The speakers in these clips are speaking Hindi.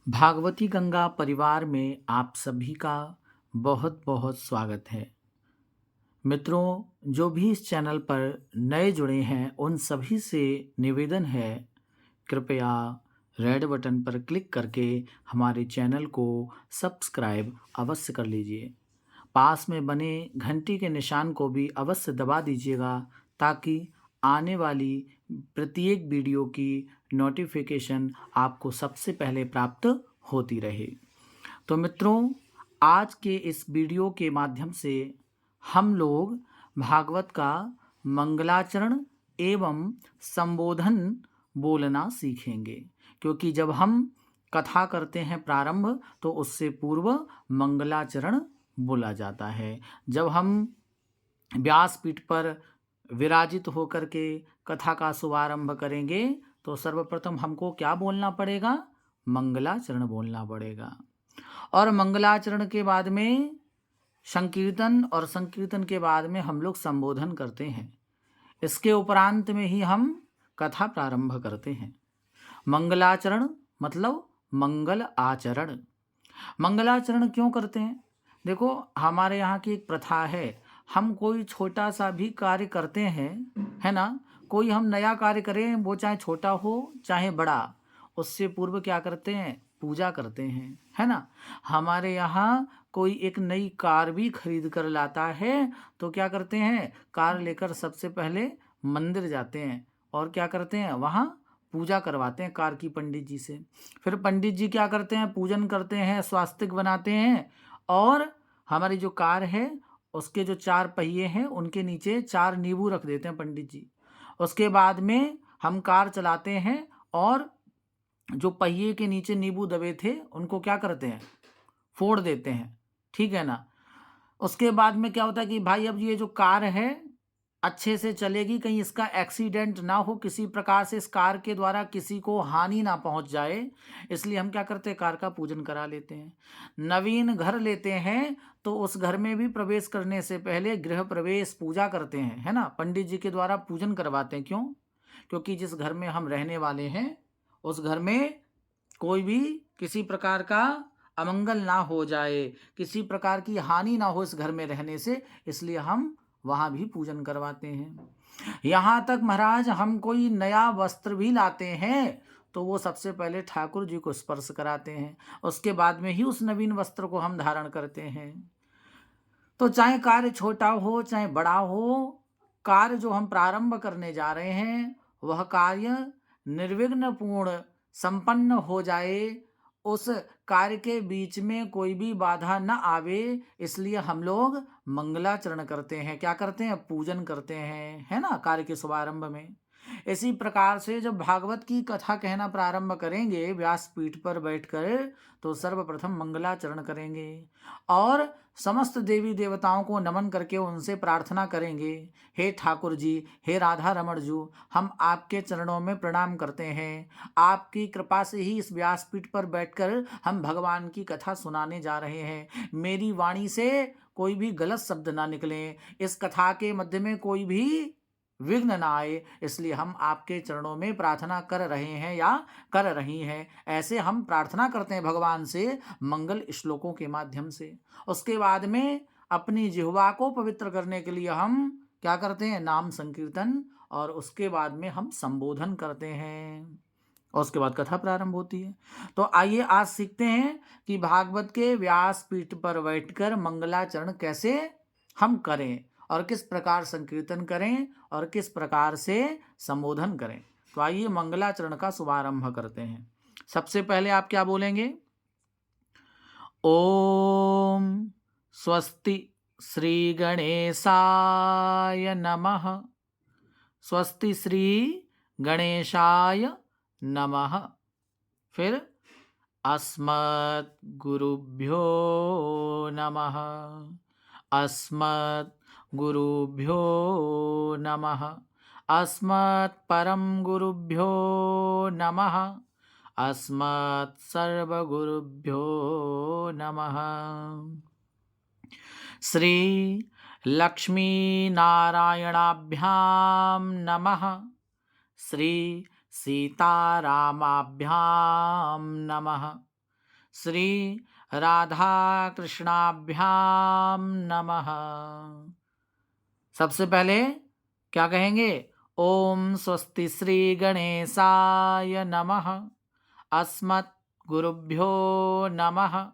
भागवती गंगा परिवार में आप सभी का बहुत बहुत स्वागत है। मित्रों, जो भी इस चैनल पर नए जुड़े हैं उन सभी से निवेदन है, कृपया रेड बटन पर क्लिक करके हमारे चैनल को सब्सक्राइब अवश्य कर लीजिए। पास में बने घंटी के निशान को भी अवश्य दबा दीजिएगा ताकि आने वाली प्रत्येक वीडियो की नोटिफिकेशन आपको सबसे पहले प्राप्त होती रहे। तो मित्रों, आज के इस वीडियो के माध्यम से हम लोग भागवत का मंगलाचरण एवं संबोधन बोलना सीखेंगे, क्योंकि जब हम कथा करते हैं प्रारंभ तो उससे पूर्व मंगलाचरण बोला जाता है। जब हम व्यासपीठ पर विराजित होकर के कथा का शुभारंभ करेंगे तो सर्वप्रथम हमको क्या बोलना पड़ेगा? मंगलाचरण बोलना पड़ेगा। और मंगलाचरण के बाद में संकीर्तन, और संकीर्तन के बाद में हम लोग संबोधन करते हैं। इसके उपरांत में ही हम कथा प्रारंभ करते हैं। मंगलाचरण मतलब मंगल आचरण। मंगलाचरण क्यों करते हैं? देखो, हमारे यहाँ की एक प्रथा है, हम कोई छोटा सा भी कार्य करते हैं, है ना, कोई हम नया कार्य करें, वो चाहे छोटा हो चाहे बड़ा, उससे पूर्व क्या करते हैं? पूजा करते हैं, है ना। हमारे यहाँ कोई एक नई कार भी खरीद कर लाता है तो क्या करते हैं? कार लेकर सबसे पहले मंदिर जाते हैं और क्या करते हैं? वहाँ पूजा करवाते हैं कार की पंडित जी से। फिर पंडित जी क्या करते हैं? पूजन करते हैं, स्वास्तिक बनाते हैं, और हमारी जो कार है उसके जो 4 पहिए हैं उनके नीचे 4 नींबू रख देते हैं पंडित जी। उसके बाद में हम कार चलाते हैं और जो पहिए के नीचे नींबू दबे थे उनको क्या करते हैं? फोड़ देते हैं, ठीक है ना। उसके बाद में क्या होता है कि भाई अब ये जो कार है अच्छे से चलेगी, कहीं इसका एक्सीडेंट ना हो, किसी प्रकार से इस कार के द्वारा किसी को हानि ना पहुंच जाए, इसलिए हम क्या करते हैं? कार का पूजन करा लेते हैं। नवीन घर लेते हैं तो उस घर में भी प्रवेश करने से पहले गृह प्रवेश पूजा करते हैं, है ना, पंडित जी के द्वारा पूजन करवाते हैं। क्यों? क्योंकि जिस घर में हम रहने वाले हैं उस घर में कोई भी किसी प्रकार का अमंगल ना हो जाए, किसी प्रकार की हानि ना हो इस घर में रहने से, इसलिए हम वहाँ भी पूजन करवाते हैं। यहाँ तक महाराज, हम कोई नया वस्त्र भी लाते हैं तो वो सबसे पहले ठाकुर जी को स्पर्श कराते हैं, उसके बाद में ही उस नवीन वस्त्र को हम धारण करते हैं। तो चाहे कार्य छोटा हो चाहे बड़ा हो, कार्य जो हम प्रारंभ करने जा रहे हैं वह कार्य निर्विघ्न पूर्ण संपन्न हो जाए, उस कार्य के बीच में कोई भी बाधा न आवे, इसलिए हम लोग मंगलाचरण करते हैं। क्या करते हैं? पूजन करते हैं, है ना, कार्य के शुभारंभ में। इसी प्रकार से जब भागवत की कथा कहना प्रारंभ करेंगे व्यासपीठ पर बैठकर तो सर्वप्रथम मंगलाचरण करेंगे और समस्त देवी देवताओं को नमन करके उनसे प्रार्थना करेंगे, हे ठाकुर जी, हे राधा रमण जी, हम आपके चरणों में प्रणाम करते हैं। आपकी कृपा से ही इस व्यासपीठ पर बैठकर हम भगवान की कथा सुनाने जा रहे हैं। मेरी वाणी से कोई भी गलत शब्द ना निकले, इस कथा के मध्य में कोई भी विघ्न ना आए, इसलिए हम आपके चरणों में प्रार्थना कर रहे हैं या कर रही हैं। ऐसे हम प्रार्थना करते हैं भगवान से मंगल श्लोकों के माध्यम से। उसके बाद में अपनी जिह्वा को पवित्र करने के लिए हम क्या करते हैं? नाम संकीर्तन, और उसके बाद में हम संबोधन करते हैं और उसके बाद कथा प्रारंभ होती है। तो आइए आज सीखते हैं कि भागवत के व्यासपीठ पर बैठकर मंगलाचरण कैसे हम करें और किस प्रकार संकीर्तन करें और किस प्रकार से संबोधन करें। तो आइए मंगलाचरण का शुभारंभ करते हैं। सबसे पहले आप क्या बोलेंगे? ओम स्वस्ति श्री गणेशाय नमः। स्वस्ति श्री गणेशाय नमः। फिर अस्मत् गुरुभ्यो नमः। अस्मत् गुरुभ्यो नमः। अस्मत् परम गुरुभ्यो नमः। अस्मत् सर्वगुरुभ्यो नमः। श्री लक्ष्मी नारायणाभ्यां नमः। श्री सीतारामाभ्यां नमः। श्री राधा कृष्णाभ्यां नमः। सबसे पहले क्या कहेंगे? ओम स्वस्ति श्री गणेशाय नमः। अस्मत् गुरुभ्यो नमः।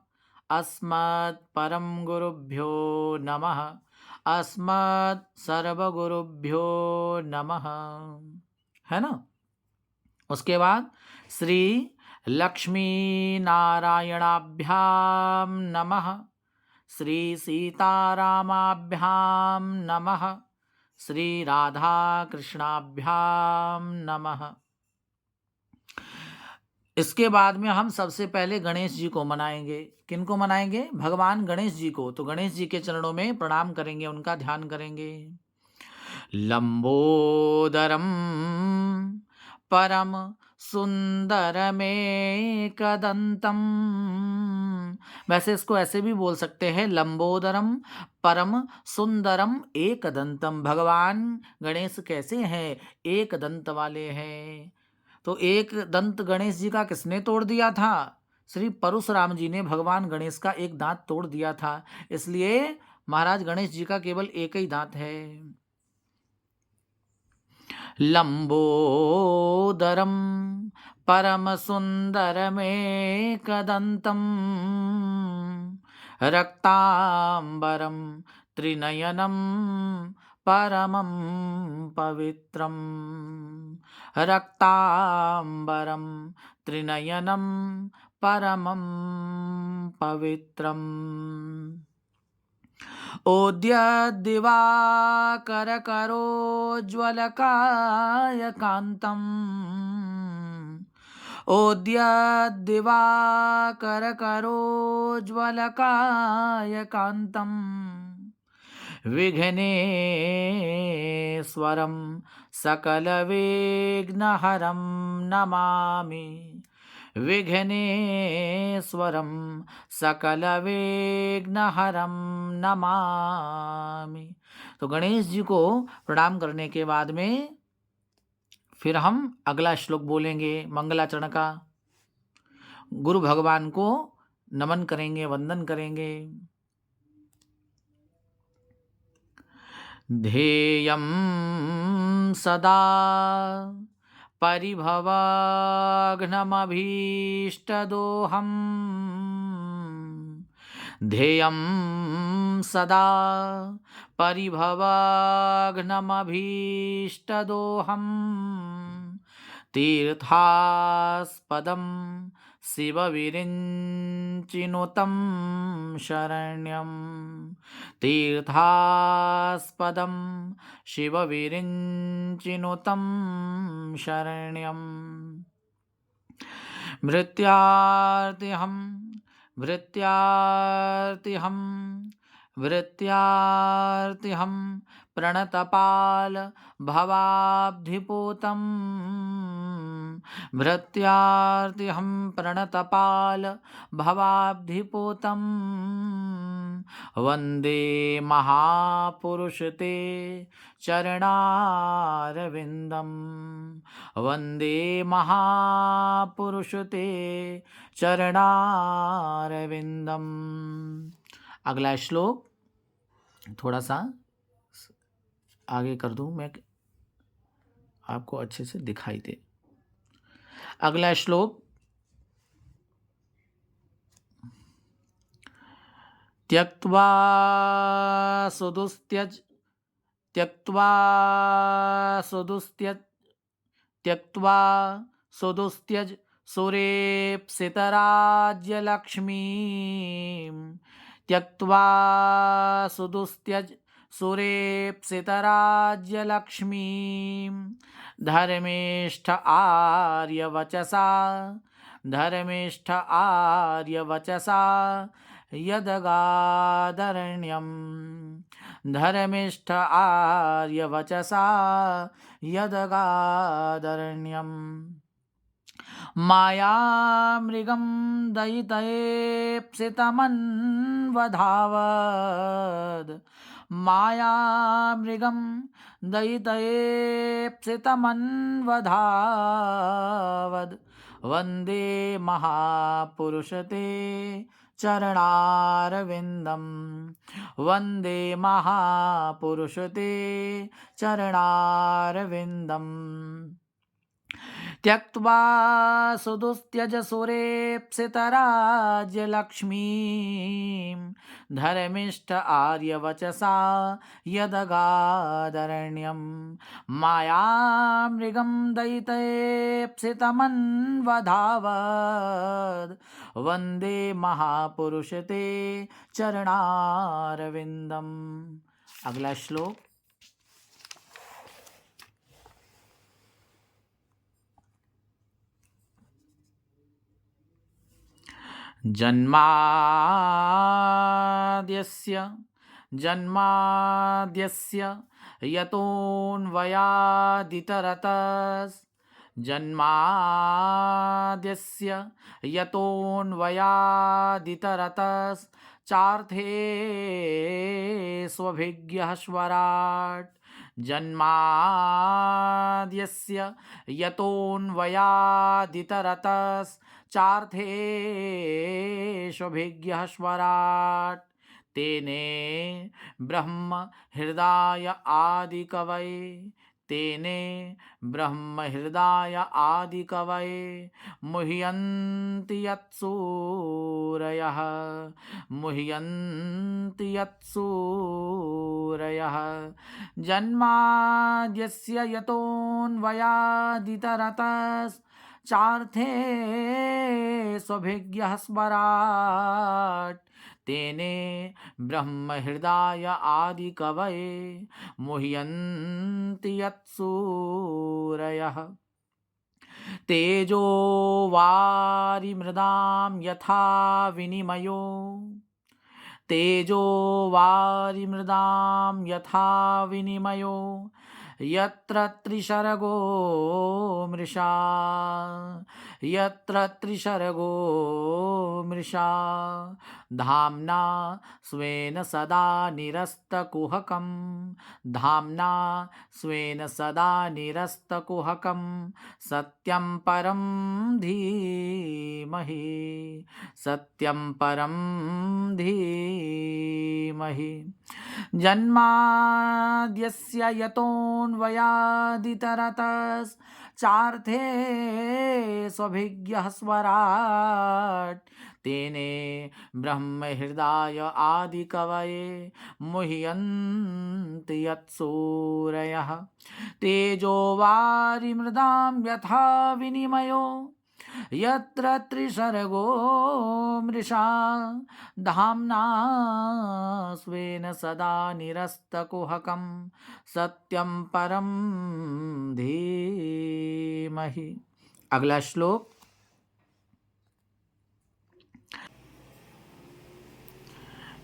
अस्मत् परम गुरुभ्यो नमः। अस्मत् सर्वगुरुभ्यो नमः। है ना? उसके बाद श्री लक्ष्मी नारायणाभ्यां नमः। श्री सीतारामाभ्यां नमः। श्री राधा कृष्णाभ्यां नमः। इसके बाद में हम सबसे पहले गणेश जी को मनाएंगे। किनको मनाएंगे? भगवान गणेश जी को। तो गणेश जी के चरणों में प्रणाम करेंगे, उनका ध्यान करेंगे। लंबोदरम परम सुंदरमेकदंतम। वैसे इसको ऐसे भी बोल सकते हैं, लंबोदरम परम सुंदरम एकदंतम। भगवान गणेश कैसे हैं? एक दंत वाले हैं। तो एक दंत गणेश जी का किसने तोड़ दिया था? श्री परशुराम जी ने भगवान गणेश का एक दांत तोड़ दिया था। इसलिए महाराज गणेश जी का केवल एक ही दांत है। लंबोदरम परम सुंदरमेकदंतम रक्तांबरम त्रिनयनम परमं पवित्रम। रक्तांबरम त्रिनयनम परमं पवित्रम। ओद्यद्दिवाकरकरोज्ज्वलकायकान्तम्। ओद्यद्दिवाकरकरोज्ज्वलकायकान्तम्। विघ्नेश्वरं सकलविघ्नहरं नमामि। विघ्नेश्वरं सकलविघ्नहरं नमामि। तो गणेश जी को प्रणाम करने के बाद में फिर हम अगला श्लोक बोलेंगे मंगलाचरण का। गुरु भगवान को नमन करेंगे, वंदन करेंगे। ध्येयं सदा परिभवाघ्नमभीष्टदोहम्। ध्येयं सदा परिभवाघ्नमभीष्टदोहम्। तीर्थास्पदं शिवविरिञ्चिनुतं शरण्यं। तीर्थास्पदं शिवविरिञ्चिनुतं शरण्यं। भृत्यार्तिहं भृत्यार्तिहं भृत्यार्तिहं प्रणतपाल भवाब्धिपूतं। भृत्यार्तिहं प्रणतपाल भवाब्धिपूतं। वन्दे महापुरुष ते चरणारविन्दं। वन्दे महापुरुष ते चरणारविन्दम। अगला श्लोक थोड़ा सा आगे कर दूं मैं, आपको अच्छे से दिखाई दे। अगला श्लोक त्यक्त्वा सुदुस्त्यज त्यक्त्वा सुदुस्त्यज त्यक्त्वा सुदुस्त्यज सुरेप्सितराज्यलक्ष्मीं। त्यक्त्वा सुदुस्त्यज सुरेप्सितराज्यलक्ष्मीं। धर्मिष्ठ आर्यवचसा धर्मिष्ठ आर्यवचसा यदगादरण्यं। धर्मिष्ठ आर्यवचसा यदगादरण्यं। मायामृगं दयितयेप्सितमन्वधावद् मायामृगं दयितयेप्सितमन्वधावद् वन्दे महापुरुषते चरणारविन्दं वन्दे महापुरुषते चरणारविन्दम् त्यक्त्वा सुदुस्त्यज सुरेप्सितराज्यलक्ष्मीं धर्मिष्ठ आर्यवचसा यदगादरण्यं मायामृगं दयितयेप्सितमन्वधावद् वन्दे महापुरुषते चरणारविन्दम्। अगला श्लोक। जन्माद्यस्य यतोऽन्वयादितरतश्चार्थे स्वभिज्ञः स्वराट् जन्माद्यस्य यतोऽन्वयादितरतश्चार्थे स्वभिज्ञः स्वराट् तेने ब्रह्म हृदय आदिकवये मुह्यन्ति यत्सूरयः जन्माद्यस्य यतोऽन्वयादितरतश्चार्थे स्वभिज्ञः स्वराट् तेने ब्रह्म हृदय आदिकवये मुह्यन्ति यत्सूरयः तेजो वारिमृदां यथा विनिमयो यत्र त्रिशर्गो मृषा धाम्ना स्वेन सदा निरस्तकुहकं सत्यं परं धीमहि जन्माद्यस्य यतोऽन्वयादितरतश्चार्थे स्वभिज्ञः स्वराट् तेने ब्रह्म हृदय आदिकवये मुह्यन्ति यत्सूरयः तेजो वारिमृदां यथा विनिमयो यत्र त्रिशर्गो मृषा धाम्ना स्वेन सदा निरस्तकुहकं सत्यं परं धीमहि। अगला श्लोक।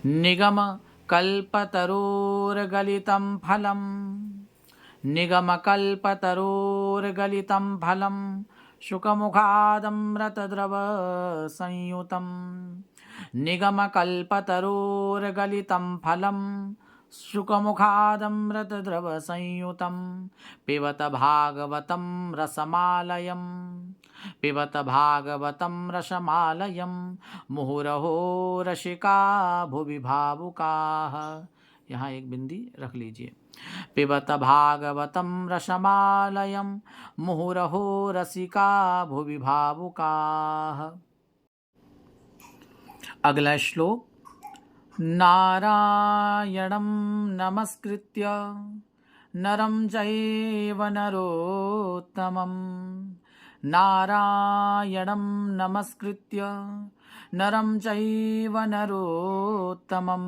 निगमकल्पतरोर्गलितं फलं शुकमुखादमृतद्रवसंयुतं पिबत भागवतं रसमालयं मुहुरहो रसिका भुवि भावुकाः। यहाँ एक बिंदी रख लीजिए। पिबत भागवतं रसमालयं मुहुरहो रसिका भुवि भावुकाः। अगला श्लोक। नारायणं नमस्कृत्य नरं चैव नरोत्तमं नारायणं नमस्कृत्य नरं चैव नरोत्तमं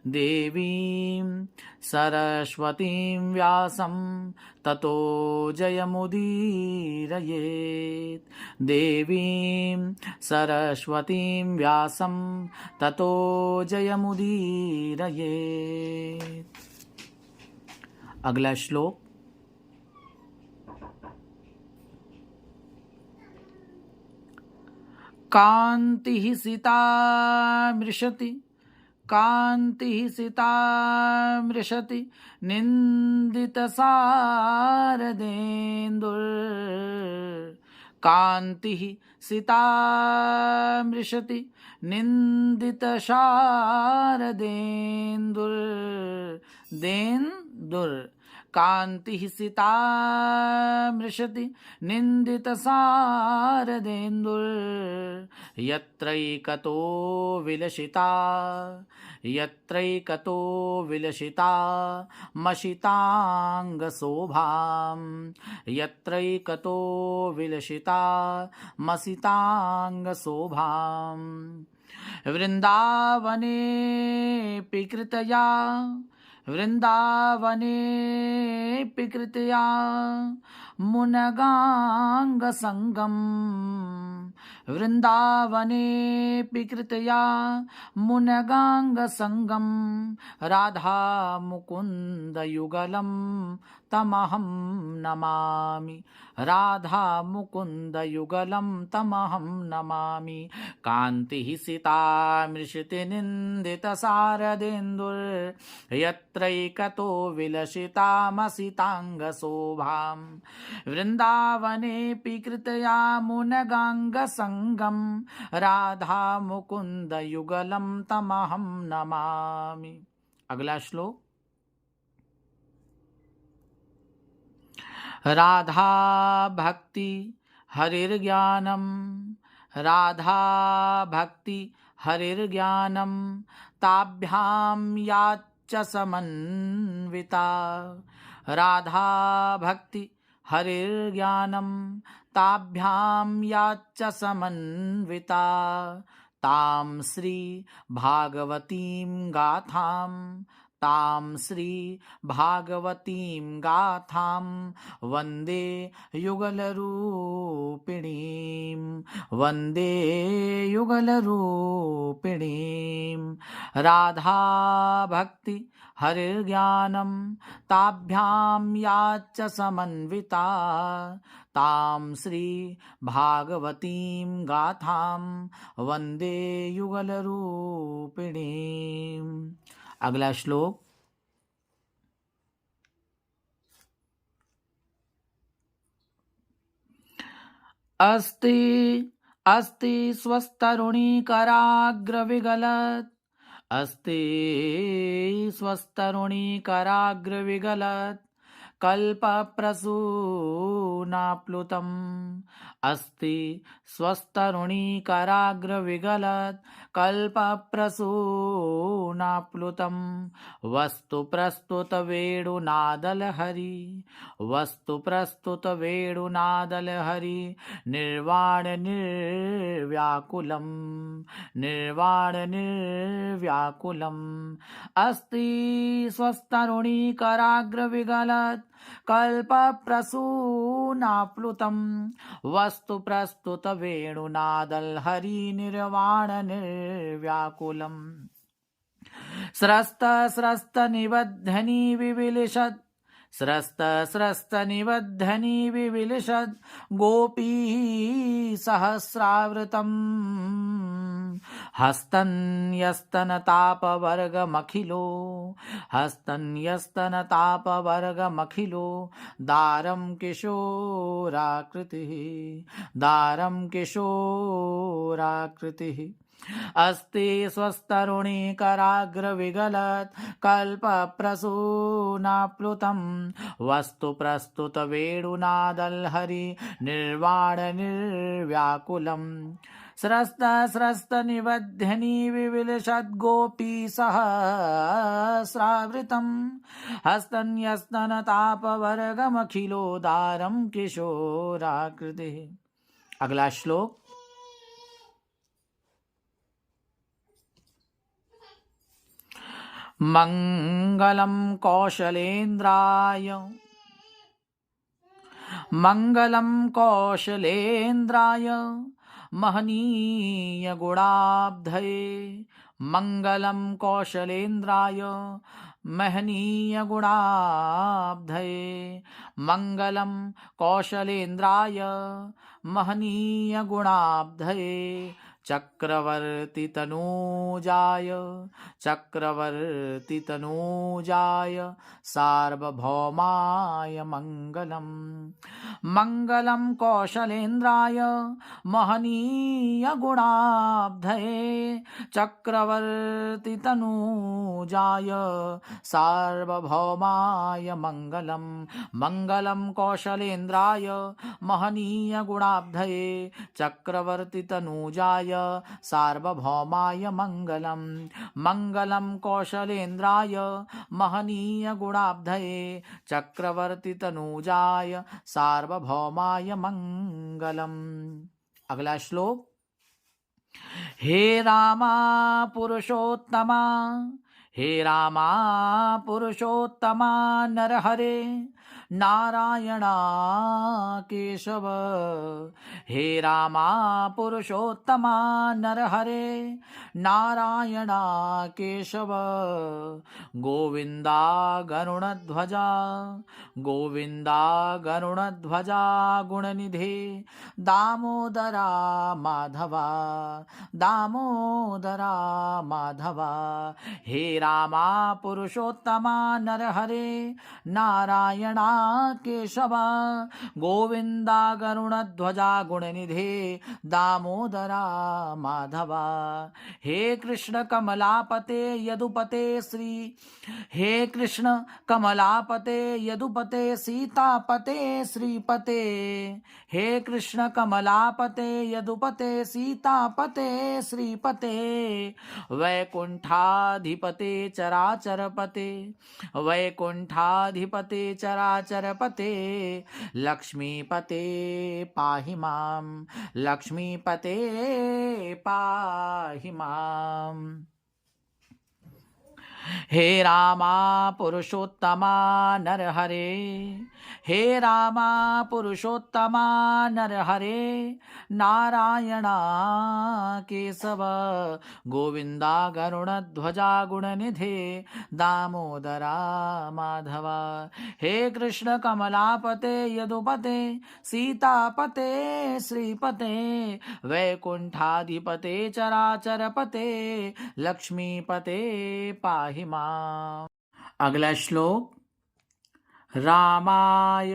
देवीं सरस्वतीं व्यासं ततो जयमुदीरयेत् देवीं सरस्वतीं व्यासं ततो जयमुदीरयेत्। अगला श्लोक। कान्तिः सीता मृषति कान्तिः सीता मृषति निन्दितसारदेन्दुर् कान्तिः सीता मृषति निन्दितशारदेन्दुर् कान्तिः सीता मृषति निन्दितसारदेन्दुर् यत्रैकतो विलसिता मशिताङ्गशोभाम् यत्रैकतो विलसिता मसिताङ्गशोभाम् वृन्दावनेऽपि कृतया मुनगाङ्गसङ्गम् वृन्दावनेऽपि कृतया मुनगाङ्गसङ्गम् राधा मुकुन्दयुगलं तमहं नमामि राधा मुकुन्दयुगलं तमहं नमामि कान्तिः सीता मृषति निन्दितसारदेन्दुर् यत्रैकतो विलसितामसिताङ्गशोभाम् वृन्दावनेऽपि कृतया मुनगाङ्गसङ्गम् राधा मुकुन्दयुगलं तमहं नमामि। अगला श्लोक। राधा भक्ति हरिर्ज्ञानम ताभ्यां याच्च समन्विता राधा भक्ति हरिर्ज्ञानम ताभ्यां याच्च समन्विता तां श्री भागवतीं गाथां वन्दे युगलरूपिणीं राधा भक्ति हरिर्ज्ञानं ताभ्यां याच्च समन्विता तां श्री भागवतीं गाथां वन्दे युगलरूपिणीम्। अगला श्लोक। अस्ति स्वस्तरुणीकराग्रविगलत् कल्पप्रसूनाप्लुतम् अस्ति स्वस्तरुणीकराग्रविगलत् कल्पप्रसूनाप्लुतं वस्तु प्रस्तुतवेणुनादलहरि निर्वाणनिर्व्याकुलम् अस्ति स्वस्तरुणीकराग्रविगलत् कल्पप्रसूनाप्लुतं वस्तु प्रस्तुतवेणुनादलहरि निर्वाणनिर्व्याकुलम् स्रस्तनिबद्धनी विविलिशद् गोपी सहस्रावृतम् हस्तन्यस्तनतापवर्गमखिलो दारं किशोराकृतिः अस्ति स्वस्तरुणीकराग्रविगलत् कल्पप्रसूनाप्लुतं वस्तु प्रस्तुतवेणुनादलहरि निर्वाणनिर्व्याकुलम् स्रस्तनिबध्यनी विविलिशद्गोपी सहस्रावृतम् हस्तन्यस्तनतापवर्गमखिलो दारं किशोराकृतिः। अगला श्लोक। मंगलं कौशलेन्द्राय महनीय गुणाब्धये मंगलं कौशलेन्द्राय महनीय गुणाब्धये मंगलं कौशलेन्द्राय महनीय गुणाब्धये चक्रवर्ती तनूजाय चक्रवर्ती तनूजाय सार्वभौमाय मंगलम। मंगलम कौशलेन्द्राय महनीय गुणाब्धये चक्रवर्ती तनूजाय सार्वभौमाय मंगलम। मंगलम कौशलेन्द्राय महनीय गुणाब्धये चक्रवर्ती तनूजाय सार्वभौमाय मंगलम। मंगलम कौशलेन्द्राय महनीय गुणाब्धये चक्रवर्ती तनूजाय सार्वभौमाय मंगलम। अगला श्लोक। हे रामा पुरुषोत्तमा हे रामा पुरुषोत्तमा नरहरे नारायणा केशव। हे रामा पुरुषोत्तमा नरहरे नारायणा केशव। गोविंदा गरुणध्वजा गोविंदा गरुणध्वजा गुणनिधे दामोदरा माधवा दामोदरा माधवा। हे रामा पुरुषोत्तमा नरहरे नारायणा केशव। गोविंदा गरुणध्वजा गुणनिधे दामोदरा माधवा। हे कृष्ण कमलापते यदुपते श्री हे कृष्ण कमलापते यदुपते सीतापते श्रीपते। हे कृष्ण कमलापते यदुपते सीतापते श्रीपते। वैकुंठाधिपते चराचरपते वैकुंठाधिपते चराचरपते। लक्ष्मीपते पाहि मां लक्ष्मीपते पाहि मां। हे रामा पुरुषोत्तमा नरहरे हे रामा पुरुषोत्तमा नरहरे नारायणा केशव। गोविंदा गरुणध्वजा गुणनिधे दामोदरा माधवा। हे कृष्ण कमलापते यदुपते सीतापते श्रीपते। वैकुंठाधिपते चराचरपते लक्ष्मीपते पाहि मां। अगला श्लोक। रामाय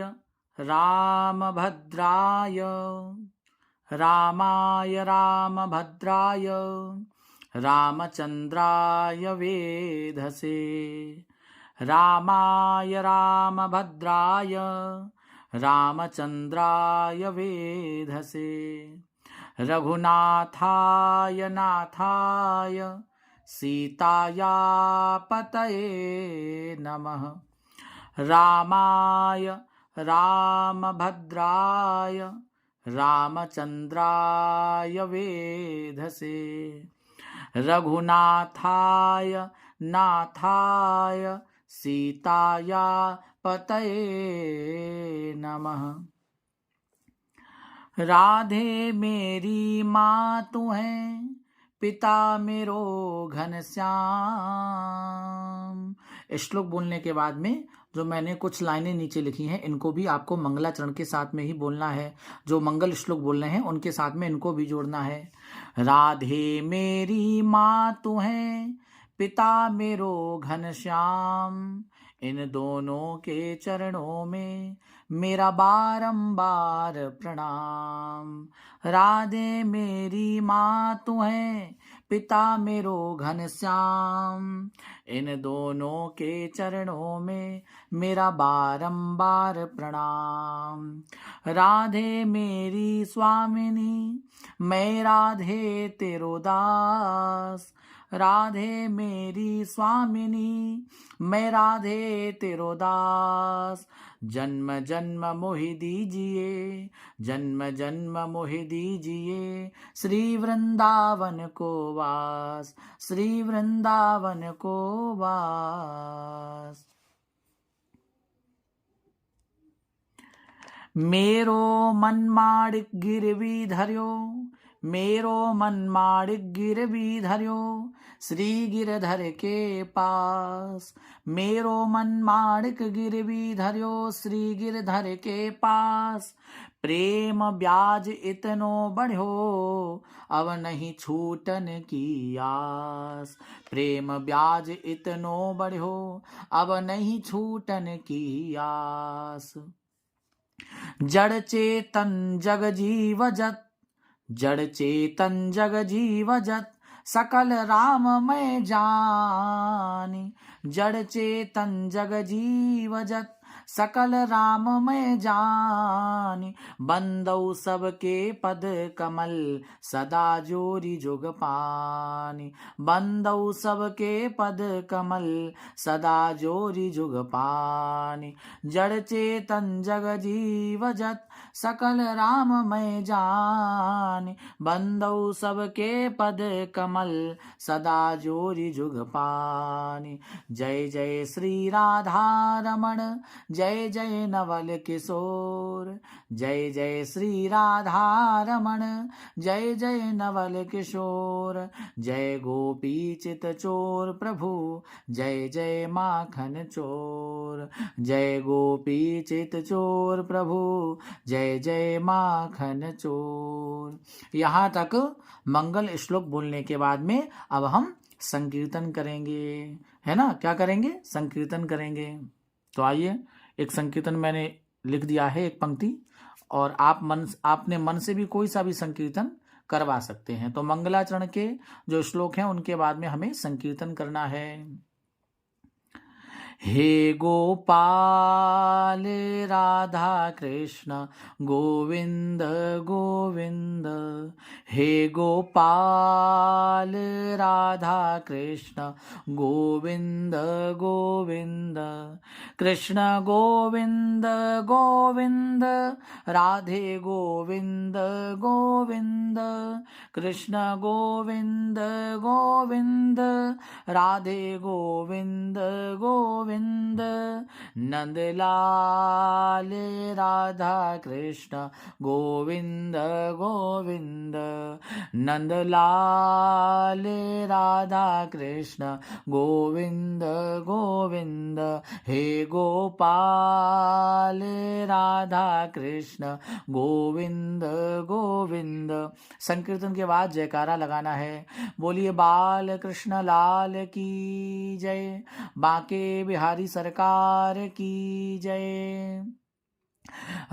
रामभद्राय रामाय रामभद्राय रामचंद्राय वेधसे। रामाय रामभद्राय रामचंद्राय वेधसे। रघुनाथाय नाथाय सीताया पतये नमः। रामाय रामभद्राय रामचंद्राय वेधसे। रघुनाथाय नाथाय सीताया पतये नमः। राधे मेरी माँ तू है पिता मेरो घनश्याम। श्लोक बोलने के बाद में जो मैंने कुछ लाइनें नीचे लिखी हैं इनको भी आपको मंगलाचरण के साथ में ही बोलना है। जो मंगल श्लोक बोलने हैं उनके साथ में इनको भी जोड़ना है। राधे मेरी माँ तू है पिता मेरो घनश्याम। इन दोनों के चरणों में मेरा बारंबार प्रणाम। राधे मेरी माँ तू है पिता मेरो घनश्याम। इन दोनों के चरणों में मेरा बारंबार प्रणाम। राधे मेरी स्वामिनी मैं राधे तेरो दास। राधे मेरी स्वामिनी मैं राधे तेरो दास। जन्म जन्म मोहि दीजिए जन्म जन्म मोहि दीजिए श्री वृंदावन को वास श्री वृंदावन को वास। मेरो मन माड़िक गिरवी धर्यो मेरो मन माड़िक गिरवी धर्यो श्री गिरधर के पास। मेरो मन माड़िक गिरवी धर्यो श्री गिरधर के पास। प्रेम ब्याज इतनो बढ़ो, अब नहीं छूटन की आस। प्रेम ब्याज इतनो बढ़ो, अब नहीं छूटन की आस। जड़ चेतन जग जीव जत, जड़ चेतन जग जीव जत, सकल राममय जानी। जड़ चेतन जग जीव जत, सकल राममय जानी। बंदौ सबके पद कमल, सदा जोरी जुग पानी। बंदौ सबके पद कमल, सदा जोरी जुग पानी। जड़ चेतन जग जीव जत, सकल राममय जानी। बंदौ सबके पद कमल, सदा जोरी जुग पानी। जय जय श्री राधा रमण, जय जय नवल किशोर। जय जय श्री राधा रमण, जय जय नवल किशोर। जय गोपी चित चोर प्रभु, जय जय माखन चोर। जय गोपी चित चोर प्रभु, जय जय माखन चोर। यहाँ तक मंगल श्लोक बोलने के बाद में अब हम संकीर्तन करेंगे, है ना। क्या करेंगे? संकीर्तन करेंगे। तो आइए, एक संकीर्तन मैंने लिख दिया है, एक पंक्ति, और आपने मन से भी कोई सा भी संकीर्तन करवा सकते हैं। तो मंगलाचरण के जो श्लोक हैं उनके बाद में हमें संकीर्तन करना है। हे गोपाल राधा कृष्ण गोविंद गोविंद। हे गोपाल राधा कृष्ण गोविंद गोविंद। कृष्ण गोविंद गोविंद, राधे गोविंद गोविंद। कृष्ण गोविंद गोविंद, राधे गोविंद गोविंद। नंदलाल राधा कृष्ण गोविंद गोविंद। नंदलाल राधा कृष्ण गोविंद गोविंद। हे गोपाल राधा कृष्ण गोविंद गोविंद। संकीर्तन के बाद जयकारा लगाना है। बोलिए बाल कृष्ण लाल की जय, बांके बिहारी सरकार की जय।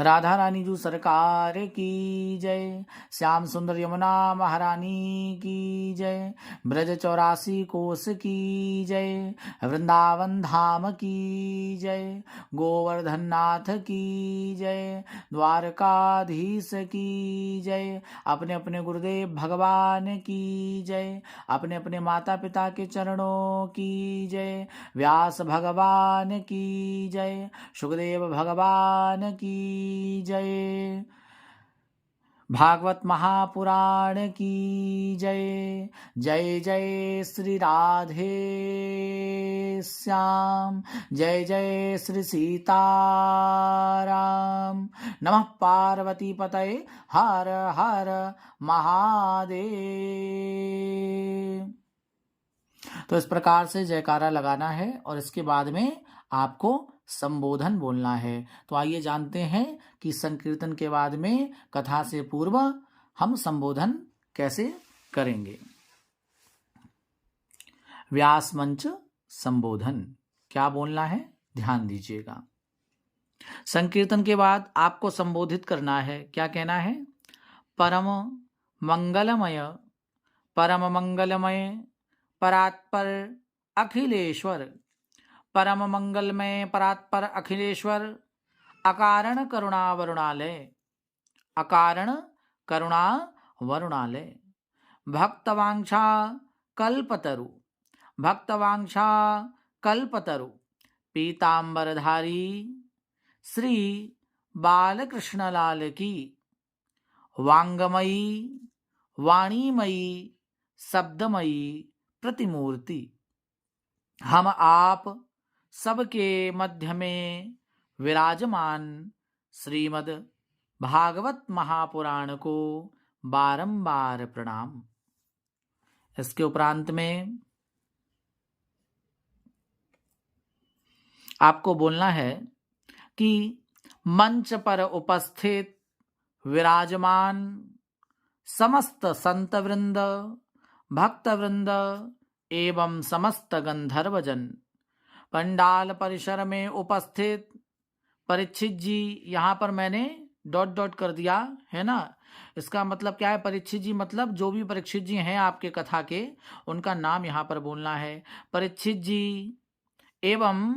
राधा रानी जू सरकार की जय। श्याम सुंदर यमुना महारानी की जय। ब्रज 84 कोस की जय। वृंदावन धाम की जय। गोवर्धन नाथ की जय। द्वारकाधीश की जय। अपने अपने गुरुदेव भगवान की जय। अपने अपने माता पिता के चरणों की जय। व्यास भगवान की जय। सुखदेव भगवान की जय। भागवत महापुराण की जय। जय जय श्री राधे श्याम, जय जय श्री सीताराम। नमः पार्वती पतये, हर हर महादेव। तो इस प्रकार से जयकारा लगाना है और इसके बाद में आपको संबोधन बोलना है। तो आइए जानते हैं कि संकीर्तन के बाद में कथा से पूर्व हम संबोधन कैसे करेंगे। व्यास मंच संबोधन क्या बोलना है, ध्यान दीजिएगा। संकीर्तन के बाद आपको संबोधित करना है। क्या कहना है? परम मंगलमय, परम मंगलमय परात्पर अखिलेश्वर। परम मंगलमय परात्पर अखिलेश्वर, अकारण करुणा वरुणालय। अकारण करुणा वरुणालय। भक्तवांछा कल्पतरु, भक्तवांछा कल्पतरु। पीतांबरधारी श्री बालकृष्ण लाल की। वांगमयी वाणीमयी शब्दमयी प्रतिमूर्ति। हम आप सबके मध्य में विराजमान श्रीमद् भागवत महापुराण को बारंबार प्रणाम। इसके उपरांत में आपको बोलना है कि मंच पर उपस्थित विराजमान समस्त संत वृंद, भक्त वृंद एवं समस्त गंधर्वजन, पंडाल परिसर में उपस्थित परीक्षित जी, यहाँ पर मैंने डॉट डॉट कर दिया है ना। इसका मतलब क्या है? परीक्षित जी मतलब जो भी परीक्षित जी हैं आपके कथा के, उनका नाम यहाँ पर बोलना है। परीक्षित जी एवं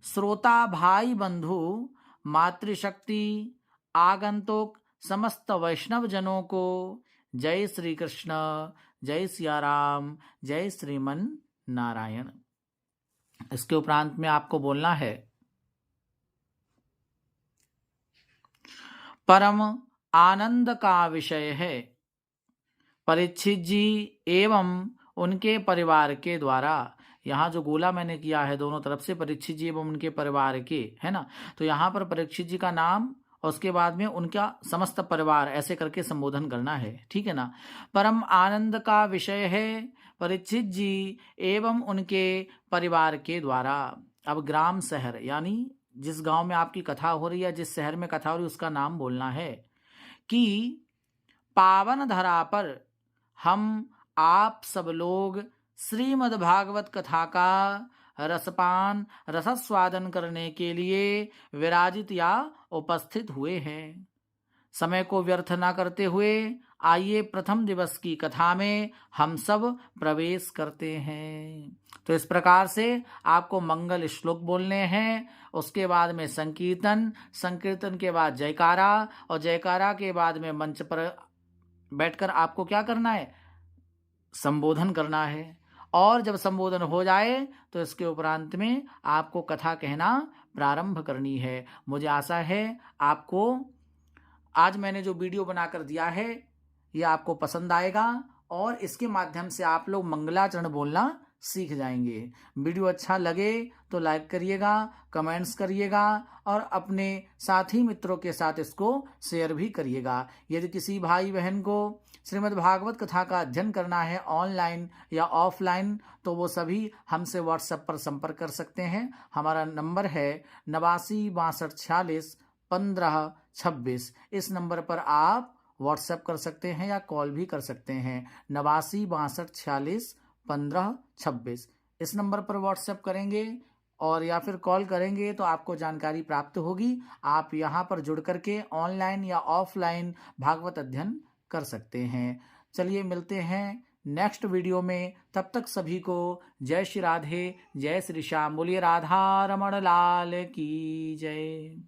श्रोता भाई बंधु मातृशक्ति आगंतुक समस्त वैष्णव जनों को जय श्री कृष्ण, जय सिया राम, जय श्रीमन नारायण। इसके उपरांत में आपको बोलना है परम आनंद का विषय है परीक्षित जी एवं उनके परिवार के द्वारा। यहाँ जो गोला मैंने किया है दोनों तरफ से, परीक्षित जी एवं उनके परिवार के, है ना। तो यहाँ पर परीक्षित जी का नाम और उसके बाद में उनका समस्त परिवार ऐसे करके संबोधन करना है, ठीक है ना। परम आनंद का विषय है परीक्षित जी एवं उनके परिवार के द्वारा। अब ग्राम शहर यानी जिस गांव में आपकी कथा हो रही है, जिस शहर में कथा हो रही है, उसका नाम बोलना है कि पावन धरा पर हम आप सब लोग श्रीमद् भागवत कथा का रसपान रसस्वादन करने के लिए विराजित या उपस्थित हुए हैं। समय को व्यर्थ न करते हुए आइए प्रथम दिवस की कथा में हम सब प्रवेश करते हैं। तो इस प्रकार से आपको मंगल श्लोक बोलने हैं, उसके बाद में संकीर्तन, संकीर्तन के बाद जयकारा, और जयकारा के बाद में मंच पर बैठकर आपको क्या करना है? संबोधन करना है। और जब संबोधन हो जाए तो इसके उपरांत में आपको कथा कहना प्रारंभ करनी है। मुझे आशा है आपको आज मैंने जो वीडियो बनाकर दिया है ये आपको पसंद आएगा और इसके माध्यम से आप लोग मंगलाचरण बोलना सीख जाएंगे। वीडियो अच्छा लगे तो लाइक करिएगा, कमेंट्स करिएगा और अपने साथी मित्रों के साथ इसको शेयर भी करिएगा। यदि किसी भाई बहन को श्रीमद् भागवत कथा का अध्ययन करना है ऑनलाइन या ऑफलाइन तो वो सभी हमसे व्हाट्सएप पर संपर्क कर सकते हैं। हमारा नंबर है 89 62 46 15 26। इस नंबर पर आप व्हाट्सएप कर सकते हैं या कॉल भी कर सकते हैं। 89 62 46 15 26 इस नंबर पर व्हाट्सएप करेंगे और या फिर कॉल करेंगे तो आपको जानकारी प्राप्त होगी। आप यहाँ पर जुड़ करके ऑनलाइन या ऑफलाइन भागवत अध्ययन कर सकते हैं। चलिए मिलते हैं नेक्स्ट वीडियो में, तब तक सभी को जय श्री राधे, जय श्री श्याम। बोलिए राधा रमण लाल की जय।